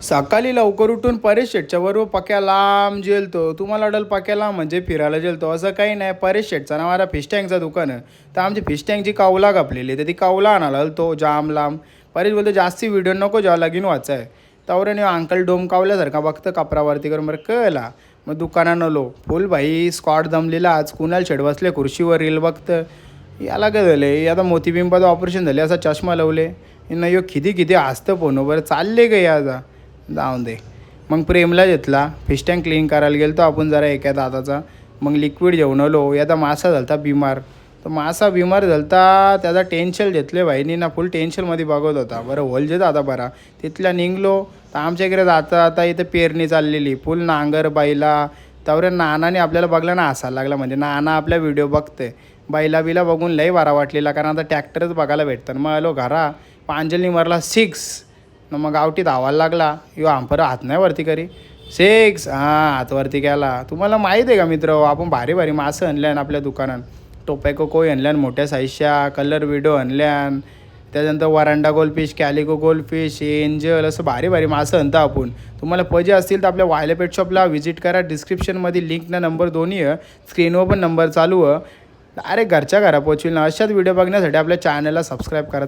सकाळी लवकर उठून परेश शेटच्या बरोबर पक्या लांब जेलतो. तुम्हाला वाटेल पक्या लांब म्हणजे फिरायला जेलतो, असं काही नाही. परेश शेटचा ना माझा फिश टँकचं दुकान आहे. तर आमची फिश टँकची कावला कापलेली, तर ती कावला आणायला तो जाम लांब. परेश बोलतो जास्ती व्हिडिओ नको जेव्हा लगीन वाचाय. तवऱ्याने अंकल डोम कावल्यासारखा बघतं कपरावरती करून बरं कळला. मग दुकानानं लो फुल भाई स्कॉट जमलेला. आज कुणाल शेट बसले खुर्शीवर रील बघतं. याला काय झालं आता मोतीबिंबाचं ऑपरेशन झाले असा चष्मा लावले. न यो किती किती हसतं पोनो बरं चालले गे याचा जाऊन दे. मग प्रेमला घेतला फिश टँक क्लीन करायला गेलो तो आपण जरा एका दादाचा. मग लिक्विड घेऊन आलो. याचा मासा झालता बिमार. तर मासा बिमार झालता त्याचा टेन्शन घेतले भाईनी ना फुल टेन्शनमध्ये बघत होता. बरं होल जे आता बरा तिथल्या निघलो. तर आमच्या इकडे जाता आता इथं पेरणी चाललेली फुल नांगर बैला. त्यावर नानाने आपल्याला बघला ना हसायला लागला, म्हणजे नाना आपल्या व्हिडिओ बघते. बैला बिला बघून लई वारा वाटलेला, कारण आता ट्रॅक्टरच बघायला भेटतं. मग आलो घरा पांजलनी मारला 6. न मग गावठी धावायला लागला. यो आंपर हात नाही वरती करी 6 हां हातवरती गेला. तुम्हाला माहीत आहे का मित्र, आपण भारी भारी मासं आणल्यान आपल्या दुकानात. टोपॅको कोय आणल्यान, मोठ्या साईजच्या कलर विडो आणल्यान. त्याच्यानंतर वरांडा गोल्डफिश, कॅलिको गोल्डफिश, एंजल असं भारी भारी मासं आणता आपण. तुम्हाला पाहिजे असतील तर आपल्या वायला पेट शॉपला व्हिजिट करा. डिस्क्रिप्शनमध्ये लिंकना नंबर दोन्ही आहे, स्क्रीनवर पण नंबर चालू आहे. डायरेक्ट घरच्या घरा पोचविल ना. अशाच व्हिडिओ बघण्यासाठी आपल्या चॅनलला सबस्क्राईब करा.